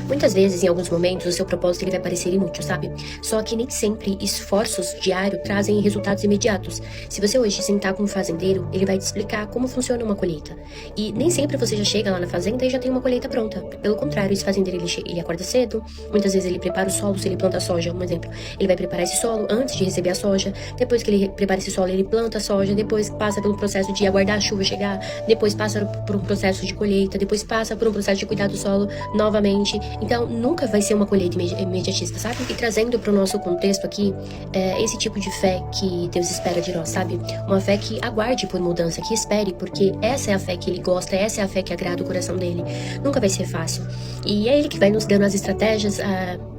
Muitas vezes, em alguns momentos, o seu propósito ele vai parecer inútil, sabe? Só que nem sempre esforços diários trazem resultados imediatos. Se você hoje sentar com um fazendeiro, ele vai te explicar como funciona uma colheita. E nem sempre você já chega lá na fazenda e já tem uma colheita pronta. Pelo contrário, esse fazendeiro ele acorda cedo, muitas vezes ele prepara o solo, se ele planta soja, um exemplo. Ele vai preparar esse solo antes de receber a soja. Depois que ele prepara esse solo, ele planta a soja. Depois passa pelo processo de aguardar a chuva chegar. Depois passa por um processo de colheita. Depois passa por um processo de cuidar do solo novamente. Então, nunca vai ser uma colheita imediatista, sabe? E trazendo para o nosso contexto aqui, esse tipo de fé que Deus espera de nós, sabe? Uma fé que aguarde por mudança, que espere, porque essa é a fé que Ele gosta, essa é a fé que agrada o coração dele. Nunca vai ser fácil. E é Ele que vai nos dando as estratégias,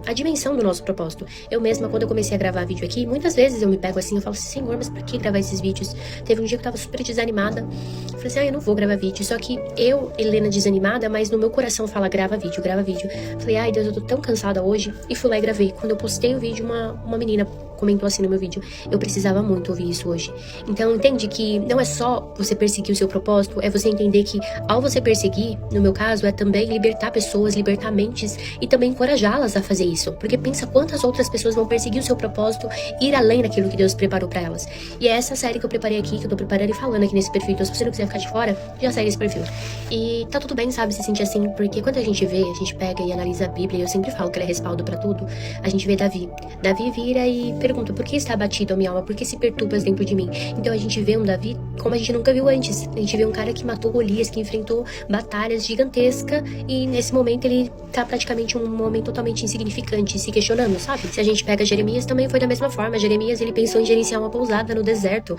a dimensão do nosso propósito. Eu mesma, quando eu comecei a gravar vídeo aqui, muitas vezes eu me pego assim, eu falo assim, Senhor, mas por que gravar esses vídeos? Teve um dia que eu tava super desanimada, eu falei assim, eu não vou gravar vídeo. Só que eu, Helena, desanimada, mas no meu coração fala, grava vídeo, grava vídeo. Falei, ai Deus, eu tô tão cansada hoje, e fui lá e gravei. Quando eu postei o vídeo, uma menina comentou assim no meu vídeo, eu precisava muito ouvir isso hoje. Então, entende que não é só você perseguir o seu propósito, é você entender que ao você perseguir, no meu caso, é também libertar pessoas, libertar mentes e também encorajá-las a fazer isso. Porque pensa quantas outras pessoas vão perseguir o seu propósito, ir além daquilo que Deus preparou pra elas. E é essa série que eu preparei aqui, que eu tô preparando e falando aqui nesse perfil. Então, se você não quiser ficar de fora, já segue esse perfil. E tá tudo bem, sabe, se sentir assim, porque quando a gente vê, a gente pega e analisa a Bíblia, e eu sempre falo que ela é respaldo pra tudo, a gente vê Davi. Davi vira e pergunta, por que está abatido a minha alma? Por que se perturbas dentro de mim? Então a gente vê um Davi como a gente nunca viu antes. A gente vê um cara que matou Golias, que enfrentou batalhas gigantescas, e nesse momento ele tá praticamente um momento totalmente insignificante, se questionando, sabe? Se a gente pega Jeremias, também foi da mesma forma. Jeremias, ele pensou em gerenciar uma pousada no deserto,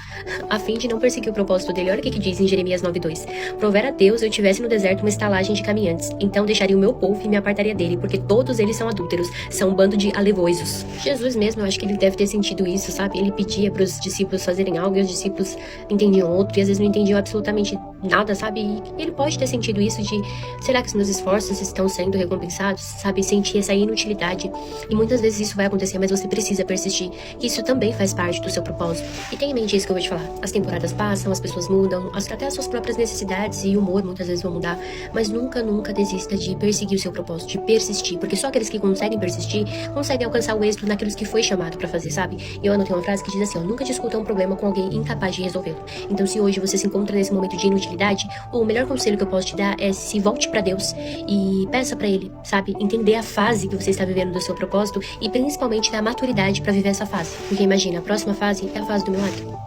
a fim de não perseguir o propósito dele. Olha o que diz em Jeremias 9:2. Provera a Deus eu tivesse no deserto uma estalagem de caminhantes, então deixaria o meu povo e me apartaria dele, porque todos eles são adúlteros, são um bando de alevosos. Jesus mesmo, eu acho que ele deve ter sentido isso, sabe? Ele pedia para os discípulos fazerem algo e os discípulos entendiam outro, e às vezes não entendiam absolutamente nada, sabe? E ele pode ter sentido isso de, será que os meus esforços estão sendo recompensados? Sabe? Sentir essa inutilidade. E muitas vezes isso vai acontecer, mas você precisa persistir. Isso também faz parte do seu propósito. E tenha em mente isso que eu vou te falar. As temporadas passam, as pessoas mudam, até as suas próprias necessidades e humor muitas vezes vão mudar, mas nunca, nunca desista de perseguir o seu propósito, de persistir, porque só aqueles que conseguem persistir, conseguem alcançar o êxito naquilo que foi chamado pra fazer, sabe? E eu anotei uma frase que diz assim, ó, nunca discuta um problema com alguém incapaz de resolvê-lo. Então, se hoje você se encontra nesse momento de inutilidade, o melhor conselho que eu posso te dar é se volte pra Deus e peça pra Ele, sabe? Entender a fase que você está vivendo do seu propósito e principalmente dar maturidade pra viver essa fase. Porque imagina, a próxima fase é a fase do milagre.